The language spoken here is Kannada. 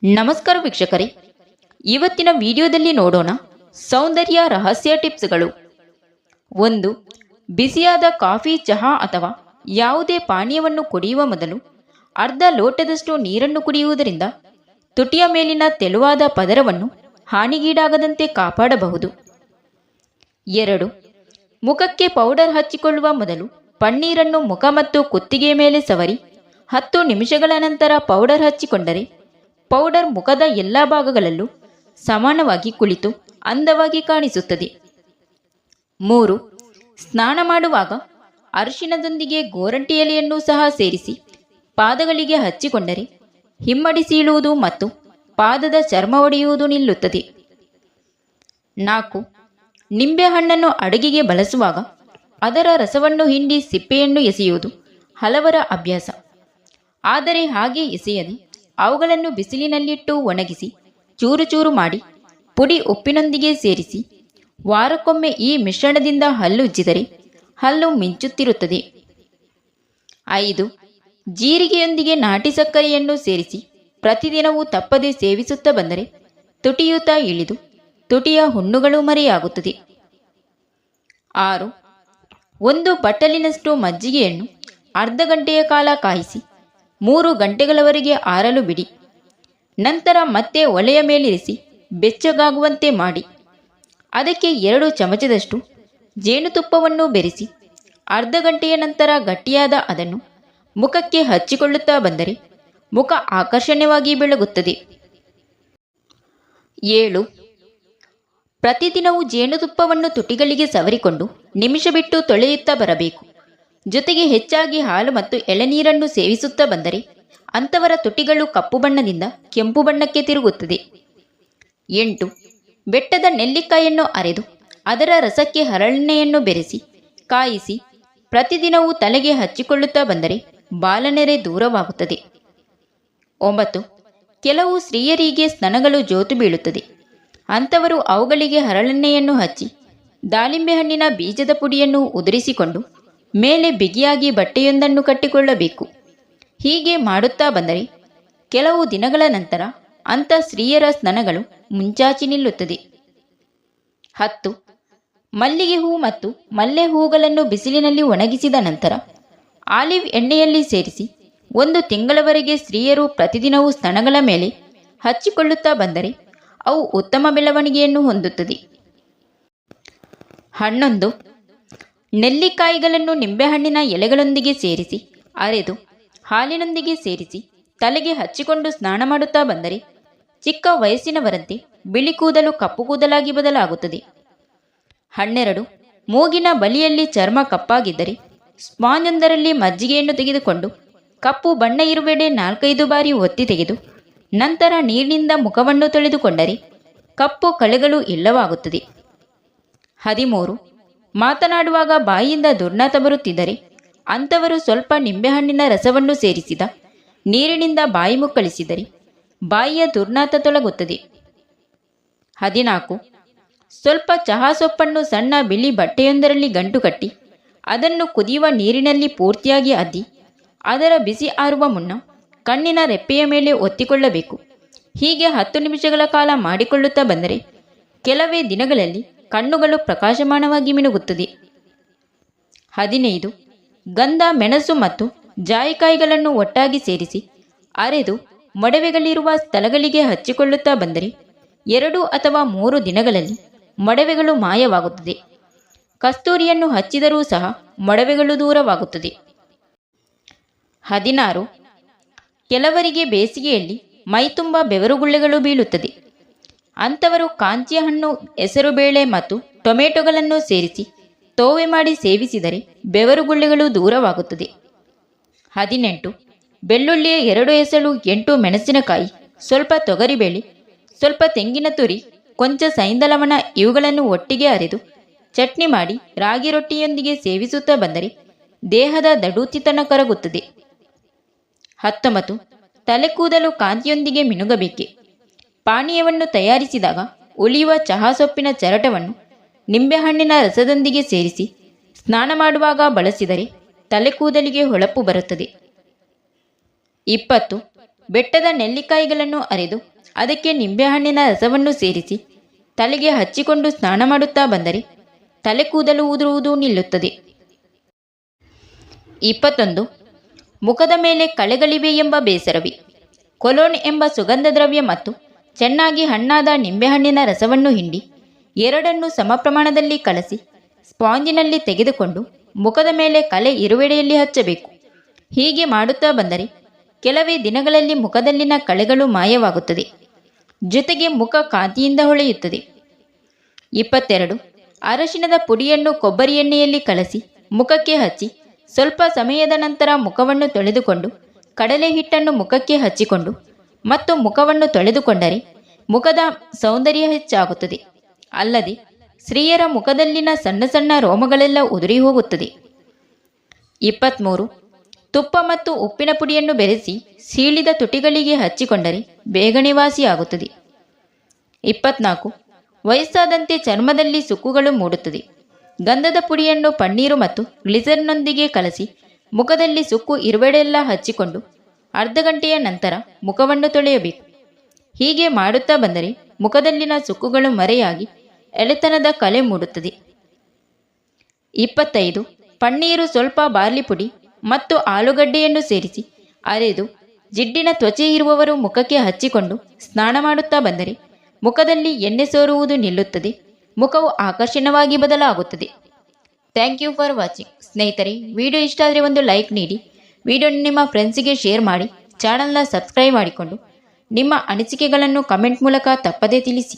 ನಮಸ್ಕಾರ ವೀಕ್ಷಕರೇ, ಇವತ್ತಿನ ವಿಡಿಯೋದಲ್ಲಿ ನೋಡೋಣ ಸೌಂದರ್ಯ ರಹಸ್ಯ ಟಿಪ್ಸ್ಗಳು. 1. ಬಿಸಿಯಾದ ಕಾಫಿ, ಚಹಾ ಅಥವಾ ಯಾವುದೇ ಪಾನೀಯವನ್ನು ಕುಡಿಯುವ ಮೊದಲು ಅರ್ಧ ಲೋಟದಷ್ಟು ನೀರನ್ನು ಕುಡಿಯುವುದರಿಂದ ತುಟಿಯ ಮೇಲಿನ ತೆಳುವಾದ ಪದರವನ್ನು ಹಾನಿಗೀಡಾಗದಂತೆ ಕಾಪಾಡಬಹುದು. 2. ಮುಖಕ್ಕೆ ಪೌಡರ್ ಹಚ್ಚಿಕೊಳ್ಳುವ ಮೊದಲು ಪನ್ನೀರನ್ನು ಮುಖ ಮತ್ತು ಕುತ್ತಿಗೆಯ ಮೇಲೆ ಸವರಿ 10 ನಿಮಿಷಗಳ ನಂತರ ಪೌಡರ್ ಹಚ್ಚಿಕೊಂಡರೆ ಪೌಡರ್ ಮುಖದ ಎಲ್ಲ ಭಾಗಗಳಲ್ಲೂ ಸಮಾನವಾಗಿ ಕುಳಿತು ಅಂದವಾಗಿ ಕಾಣಿಸುತ್ತದೆ. 3. ಸ್ನಾನ ಮಾಡುವಾಗ ಅರಿಶಿಣದೊಂದಿಗೆ ಗೋರಂಟಿ ಎಲೆಯನ್ನು ಸಹ ಸೇರಿಸಿ ಪಾದಗಳಿಗೆ ಹಚ್ಚಿಕೊಂಡರೆ ಹಿಮ್ಮಡಿ ಸೀಳುವುದು ಮತ್ತು ಪಾದದ ಚರ್ಮ ಒಡೆಯುವುದು ನಿಲ್ಲುತ್ತದೆ. 4. ನಿಂಬೆಹಣ್ಣನ್ನು ಅಡುಗೆಗೆ ಬಳಸುವಾಗ ಅದರ ರಸವನ್ನು ಹಿಂಡಿ ಸಿಪ್ಪೆಯನ್ನು ಎಸೆಯುವುದು ಹಲವರ ಅಭ್ಯಾಸ. ಆದರೆ ಹಾಗೆ ಎಸೆಯದೆ ಅವುಗಳನ್ನು ಬಿಸಿಲಿನಲ್ಲಿಟ್ಟು ಒಣಗಿಸಿ ಚೂರು ಚೂರು ಮಾಡಿ ಪುಡಿ ಉಪ್ಪಿನೊಂದಿಗೆ ಸೇರಿಸಿ ವಾರಕ್ಕೊಮ್ಮೆ ಈ ಮಿಶ್ರಣದಿಂದ ಹಲ್ಲುಜ್ಜಿದರೆ ಹಲ್ಲು ಮಿಂಚುತ್ತಿರುತ್ತದೆ. 5. ಜೀರಿಗೆಯೊಂದಿಗೆ ನಾಟಿ ಸಕ್ಕರೆಯನ್ನು ಸೇರಿಸಿ ಪ್ರತಿದಿನವೂ ತಪ್ಪದೆ ಸೇವಿಸುತ್ತಾ ಬಂದರೆ ತುಟಿಯೂತ ಇಳಿದು ತುಟಿಯ ಹುಣ್ಣುಗಳು ಮರೆಯಾಗುತ್ತದೆ. 6. 1 ಬಟ್ಟಲಿನಷ್ಟು ಮಜ್ಜಿಗೆಯನ್ನು ಅರ್ಧ ಗಂಟೆಯ ಕಾಲ ಕಾಯಿಸಿ 3 ಗಂಟೆಗಳವರೆಗೆ ಆರಲು ಬಿಡಿ. ನಂತರ ಮತ್ತೆ ಒಲೆಯ ಮೇಲಿರಿಸಿ ಬೆಚ್ಚಗಾಗುವಂತೆ ಮಾಡಿ ಅದಕ್ಕೆ 2 ಚಮಚದಷ್ಟು ಜೇನುತುಪ್ಪವನ್ನು ಬೆರೆಸಿ ಅರ್ಧ ಗಂಟೆಯ ನಂತರ ಗಟ್ಟಿಯಾದ ಅದನ್ನು ಮುಖಕ್ಕೆ ಹಚ್ಚಿಕೊಳ್ಳುತ್ತಾ ಬಂದರೆ ಮುಖ ಆಕರ್ಷಣೀಯವಾಗಿ ಬೆಳಗುತ್ತದೆ. 7. ಪ್ರತಿದಿನವೂ ಜೇನುತುಪ್ಪವನ್ನು ತುಟಿಗಳಿಗೆ ಸವರಿಕೊಂಡು ನಿಮಿಷ ಬಿಟ್ಟು ತೊಳೆಯುತ್ತಾ ಬರಬೇಕು. ಜೊತೆಗೆ ಹೆಚ್ಚಾಗಿ ಹಾಲು ಮತ್ತು ಎಳೆನೀರನ್ನು ಸೇವಿಸುತ್ತಾ ಬಂದರೆ ಅಂಥವರ ತುಟಿಗಳು ಕಪ್ಪು ಬಣ್ಣದಿಂದ ಕೆಂಪು ಬಣ್ಣಕ್ಕೆ ತಿರುಗುತ್ತದೆ. 8. ಬೆಟ್ಟದ ನೆಲ್ಲಿಕಾಯನ್ನು ಅರೆದು ಅದರ ರಸಕ್ಕೆ ಹರಳೆಣ್ಣೆಯನ್ನು ಬೆರೆಸಿ ಕಾಯಿಸಿ ಪ್ರತಿದಿನವೂ ತಲೆಗೆ ಹಚ್ಚಿಕೊಳ್ಳುತ್ತಾ ಬಂದರೆ ಬಾಲನೆರೆ ದೂರವಾಗುತ್ತದೆ. 9. ಕೆಲವು ಸ್ತ್ರೀಯರಿಗೆ ಸ್ತನಗಳು ಜೋತು ಬೀಳುತ್ತದೆ. ಅಂಥವರು ಅವುಗಳಿಗೆ ಹರಳೆಣ್ಣೆಯನ್ನು ಹಚ್ಚಿ ದಾಳಿಂಬೆ ಹಣ್ಣಿನ ಬೀಜದ ಪುಡಿಯನ್ನು ಉದುರಿಸಿಕೊಂಡು ಮೇಲೆ ಬಿಗಿಯಾಗಿ ಬಟ್ಟೆಯೊಂದನ್ನು ಕಟ್ಟಿಕೊಳ್ಳಬೇಕು. ಹೀಗೆ ಮಾಡುತ್ತಾ ಬಂದರೆ ಕೆಲವು ದಿನಗಳ ನಂತರ ಅಂಥ ಸ್ತ್ರೀಯರ ಸ್ತನಗಳು ಮುಂಚಾಚಿ ನಿಲ್ಲುತ್ತದೆ. 10. ಮಲ್ಲಿಗೆ ಹೂ ಮತ್ತು ಮಲ್ಲೆ ಹೂಗಳನ್ನು ಬಿಸಿಲಿನಲ್ಲಿ ಒಣಗಿಸಿದ ನಂತರ ಆಲಿವ್ ಎಣ್ಣೆಯಲ್ಲಿ ಸೇರಿಸಿ 1 ತಿಂಗಳವರೆಗೆ ಸ್ತ್ರೀಯರು ಪ್ರತಿದಿನವೂ ಸ್ತನಗಳ ಮೇಲೆ ಹಚ್ಚಿಕೊಳ್ಳುತ್ತಾ ಬಂದರೆ ಅವು ಉತ್ತಮ ಬೆಳವಣಿಗೆಯನ್ನು ಹೊಂದುತ್ತದೆ. 11. ನೆಲ್ಲಿಕಾಯಿಗಳನ್ನು ನಿಂಬೆಹಣ್ಣಿನ ಎಲೆಗಳೊಂದಿಗೆ ಸೇರಿಸಿ ಅರೆದು ಹಾಲಿನೊಂದಿಗೆ ಸೇರಿಸಿ ತಲೆಗೆ ಹಚ್ಚಿಕೊಂಡು ಸ್ನಾನ ಮಾಡುತ್ತಾ ಬಂದರೆ ಚಿಕ್ಕ ವಯಸ್ಸಿನವರಂತೆ ಬಿಳಿ ಕೂದಲು ಕಪ್ಪು ಕೂದಲಾಗಿ ಬದಲಾಗುತ್ತದೆ. 12. ಮೂಗಿನ ಬಳಿಯಲ್ಲಿ ಚರ್ಮ ಕಪ್ಪಾಗಿದ್ದರೆ ಸ್ಪಾಂಜೊಂದರಲ್ಲಿ ಮಜ್ಜಿಗೆಯನ್ನು ತೆಗೆದುಕೊಂಡು ಕಪ್ಪು ಬಣ್ಣ ಇರುವೆಡೆ 4-5 ಬಾರಿ ಒತ್ತಿ ತೆಗೆದು ನಂತರ ನೀರಿನಿಂದ ಮುಖವನ್ನು ತೊಳೆದುಕೊಂಡರೆ ಕಪ್ಪು ಕಲೆಗಳು ಇಲ್ಲವಾಗುತ್ತದೆ. 13. ಮಾತನಾಡುವಾಗ ಬಾಯಿಯಿಂದ ದುರ್ನಾತ ಬರುತ್ತಿದ್ದರೆ ಅಂಥವರು ಸ್ವಲ್ಪ ನಿಂಬೆಹಣ್ಣಿನ ರಸವನ್ನು ಸೇರಿಸಿದ ನೀರಿನಿಂದ ಬಾಯಿ ಮುಕ್ಕಳಿಸಿದರೆ ಬಾಯಿಯ ದುರ್ನಾತ ತೊಲಗುತ್ತದೆ. 14. ಸ್ವಲ್ಪ ಚಹಾ ಸೊಪ್ಪನ್ನು ಸಣ್ಣ ಬಿಳಿ ಬಟ್ಟೆಯೊಂದರಲ್ಲಿ ಗಂಟು ಕಟ್ಟಿ ಅದನ್ನು ಕುದಿಯುವ ನೀರಿನಲ್ಲಿ ಪೂರ್ತಿಯಾಗಿ ಅದ್ದಿ ಅದರ ಬಿಸಿ ಆರುವ ಮುನ್ನ ಕಣ್ಣಿನ ರೆಪ್ಪೆಯ ಮೇಲೆ ಒತ್ತಿಕೊಳ್ಳಬೇಕು. ಹೀಗೆ 10 ನಿಮಿಷಗಳ ಕಾಲ ಮಾಡಿಕೊಳ್ಳುತ್ತಾ ಬಂದರೆ ಕೆಲವೇ ದಿನಗಳಲ್ಲಿ ಕಣ್ಣುಗಳು ಪ್ರಕಾಶಮಾನವಾಗಿ ಮಿನುಗುತ್ತದೆ. 15. ಗಂಧ, ಮೆಣಸು ಮತ್ತು ಜಾಯಿಕಾಯಿಗಳನ್ನು ಒಟ್ಟಾಗಿ ಸೇರಿಸಿ ಅರೆದು ಮೊಡವೆಗಳಿರುವ ಸ್ಥಳಗಳಿಗೆ ಹಚ್ಚಿಕೊಳ್ಳುತ್ತಾ ಬಂದರೆ 2 ಅಥವಾ 3 ದಿನಗಳಲ್ಲಿ ಮೊಡವೆಗಳು ಮಾಯವಾಗುತ್ತದೆ. ಕಸ್ತೂರಿಯನ್ನು ಹಚ್ಚಿದರೂ ಸಹ ಮೊಡವೆಗಳು ದೂರವಾಗುತ್ತದೆ. 16. ಕೆಲವರಿಗೆ ಬೇಸಿಗೆಯಲ್ಲಿ ಮೈತುಂಬ ಬೆವರುಗುಳ್ಳೆಗಳು ಬೀಳುತ್ತದೆ. ಅಂಥವರು ಕಾಂಚಿಯ ಹಣ್ಣು, ಹೆಸರುಬೇಳೆ ಮತ್ತು ಟೊಮೆಟೊಗಳನ್ನು ಸೇರಿಸಿ ತೋವೆ ಮಾಡಿ ಸೇವಿಸಿದರೆ ಬೆವರುಗುಳ್ಳೆಗಳು ದೂರವಾಗುತ್ತದೆ. 18. ಬೆಳ್ಳುಳ್ಳಿಯ 2 ಎಸಳು, 8 ಮೆಣಸಿನಕಾಯಿ, ಸ್ವಲ್ಪ ತೊಗರಿಬೇಳೆ, ಸ್ವಲ್ಪ ತೆಂಗಿನ ತುರಿ, ಕೊಂಚ ಸೈಂಧಲವಣ ಇವುಗಳನ್ನು ಒಟ್ಟಿಗೆ ಅರೆದು ಚಟ್ನಿ ಮಾಡಿ ರಾಗಿ ರೊಟ್ಟಿಯೊಂದಿಗೆ ಸೇವಿಸುತ್ತಾ ಬಂದರೆ ದೇಹದ ದಡುತಿತನ ಕರಗುತ್ತದೆ. 19. ತಲೆ ಕೂದಲು ಕಾಂತಿಯೊಂದಿಗೆ ಮಿನುಗಬೇಕೆ. ಪಾನೀಯವನ್ನು ತಯಾರಿಸಿದಾಗ ಉಳಿಯುವ ಚಹಾ ಸೊಪ್ಪಿನ ಚರಟವನ್ನು ನಿಂಬೆಹಣ್ಣಿನ ರಸದೊಂದಿಗೆ ಸೇರಿಸಿ ಸ್ನಾನ ಮಾಡುವಾಗ ಬಳಸಿದರೆ ತಲೆ ಕೂದಲಿಗೆ ಹೊಳಪು ಬರುತ್ತದೆ. 20. ಬೆಟ್ಟದ ನೆಲ್ಲಿಕಾಯಿಗಳನ್ನು ಅರೆದು ಅದಕ್ಕೆ ನಿಂಬೆಹಣ್ಣಿನ ರಸವನ್ನು ಸೇರಿಸಿ ತಲೆಗೆ ಹಚ್ಚಿಕೊಂಡು ಸ್ನಾನ ಮಾಡುತ್ತಾ ಬಂದರೆ ತಲೆ ಕೂದಲು ಉದುರುವುದು ನಿಲ್ಲುತ್ತದೆ. 21. ಮುಖದ ಮೇಲೆ ಕಳೆಗಳಿವೆ ಎಂಬ ಬೇಸರವೇ. ಕೊಲೋನ್ ಎಂಬ ಸುಗಂಧ ದ್ರವ್ಯ ಮತ್ತು ಚೆನ್ನಾಗಿ ಹಣ್ಣಾದ ನಿಂಬೆಹಣ್ಣಿನ ರಸವನ್ನು ಹಿಂಡಿ ಎರಡನ್ನೂ ಸಮ ಪ್ರಮಾಣದಲ್ಲಿ ಕಲಸಿ ಸ್ಪಾಂಜಿನಲ್ಲಿ ತೆಗೆದುಕೊಂಡು ಮುಖದ ಮೇಲೆ ಕಲೆ ಇರುವೆಡೆಯಲ್ಲಿ ಹಚ್ಚಬೇಕು. ಹೀಗೆ ಮಾಡುತ್ತಾ ಬಂದರೆ ಕೆಲವೇ ದಿನಗಳಲ್ಲಿ ಮುಖದಲ್ಲಿನ ಕಳೆಗಳು ಮಾಯವಾಗುತ್ತದೆ. ಜೊತೆಗೆ ಮುಖ ಕಾಂತಿಯಿಂದ ಹೊಳೆಯುತ್ತದೆ. 22. ಅರಶಿನದ ಪುಡಿಯನ್ನು ಕೊಬ್ಬರಿ ಎಣ್ಣೆಯಲ್ಲಿ ಕಲಸಿ ಮುಖಕ್ಕೆ ಹಚ್ಚಿ ಸ್ವಲ್ಪ ಸಮಯದ ನಂತರ ಮುಖವನ್ನು ತೊಳೆದುಕೊಂಡು ಕಡಲೆ ಹಿಟ್ಟನ್ನು ಮುಖಕ್ಕೆ ಹಚ್ಚಿಕೊಂಡು ಮತ್ತು ಮುಖವನ್ನು ತೊಳೆದುಕೊಂಡರೆ ಮುಖದ ಸೌಂದರ್ಯ ಹೆಚ್ಚಾಗುತ್ತದೆ. ಅಲ್ಲದೆ ಸ್ತ್ರೀಯರ ಮುಖದಲ್ಲಿನ ಸಣ್ಣ ಸಣ್ಣ ರೋಮಗಳೆಲ್ಲ ಉದುರಿ ಹೋಗುತ್ತದೆ. 23. ತುಪ್ಪ ಮತ್ತು ಉಪ್ಪಿನ ಪುಡಿಯನ್ನು ಬೆರೆಸಿ ಸೀಳಿದ ತುಟಿಗಳಿಗೆ ಹಚ್ಚಿಕೊಂಡರೆ ಬೇಗನೆ ವಾಸಿಯಾಗುತ್ತದೆ. 24. ವಯಸ್ಸಾದಂತೆ ಚರ್ಮದಲ್ಲಿ ಸುಕ್ಕುಗಳು ಮೂಡುತ್ತದೆ. ಗಂಧದ ಪುಡಿಯನ್ನು ಪನ್ನೀರು ಮತ್ತು ಗ್ಲಿಸರ್ನೊಂದಿಗೆ ಕಲಸಿ ಮುಖದಲ್ಲಿ ಸುಕ್ಕು ಇರುವೆಡೆಲ್ಲ ಹಚ್ಚಿಕೊಂಡು ಅರ್ಧ ಗಂಟೆಯ ನಂತರ ಮುಖವನ್ನು ತೊಳೆಯಬೇಕು. ಹೀಗೆ ಮಾಡುತ್ತಾ ಬಂದರೆ ಮುಖದಲ್ಲಿನ ಸುಕ್ಕುಗಳು ಮರೆಯಾಗಿ ಎಳೆತನದ ಕಲೆ ಮೂಡುತ್ತದೆ. 25. ಪನ್ನೀರು, ಸ್ವಲ್ಪ ಬಾರ್ಲಿ ಪುಡಿ ಮತ್ತು ಆಲೂಗಡ್ಡೆಯನ್ನು ಸೇರಿಸಿ ಅರೆದು ಜಿಡ್ಡಿನ ತ್ವಚೆ ಇರುವವರು ಮುಖಕ್ಕೆ ಹಚ್ಚಿಕೊಂಡು ಸ್ನಾನ ಮಾಡುತ್ತಾ ಬಂದರೆ ಮುಖದಲ್ಲಿ ಎಣ್ಣೆ ಸೋರುವುದು ನಿಲ್ಲುತ್ತದೆ. ಮುಖವು ಆಕರ್ಷಣವಾಗಿ ಬದಲಾಗುತ್ತದೆ. Thank you for watching. ಸ್ನೇಹಿತರೆ, ವಿಡಿಯೋ ಇಷ್ಟ ಆದರೆ ಒಂದು ಲೈಕ್ ನೀಡಿ, ವಿಡಿಯೋನ ನಿಮ್ಮ ಫ್ರೆಂಡ್ಸಿಗೆ ಶೇರ್ ಮಾಡಿ, ಚಾನಲ್ನ ಸಬ್ಸ್ಕ್ರೈಬ್ ಮಾಡಿಕೊಂಡು ನಿಮ್ಮ ಅನಿಸಿಕೆಗಳನ್ನು ಕಮೆಂಟ್ ಮೂಲಕ ತಪ್ಪದೇ ತಿಳಿಸಿ.